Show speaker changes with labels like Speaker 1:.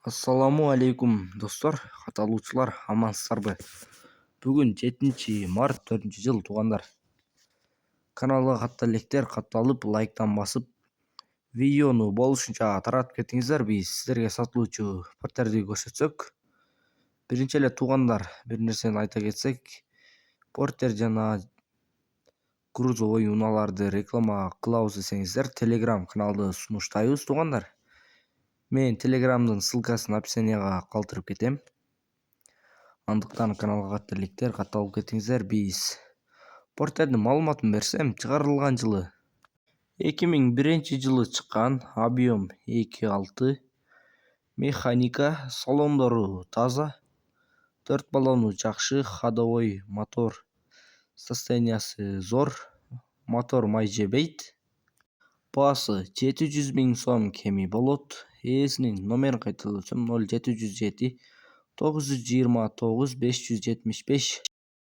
Speaker 1: Ассаламу алейкум достор, катталуучулар, амансыздарбы? Бүгүн 7 март 4-жыл туугандар. Каналга каттал электер катталып, лайктан басып, видеону болушунча таратып кетиңиздер. Биз сиздерге сатылуучу порттерди көрсөтсөк. Биринчи эле туугандар, бир нерсени айта кетсек, портер жана грузовой унааларды реклама кылабыз десеңиздер, Telegram каналды сунуштайбыз туугандар. Мен Telegramдын ссылкасын описанияга калтырып кетем. Андыктан каналга каттал электер катталып кетиңиздер. Биз порттердин маалыматын берсем, чыгарылган жылы 2001 чыккан, объем 2.6, механика, салондору таза, 4 баллону жакшы, ходовой мотор состояниясы зор, мотор май жебейт. Баасы 700 000 сом кеми болот. Ээсинин номерин кайталап өтсөм 0707 929 575.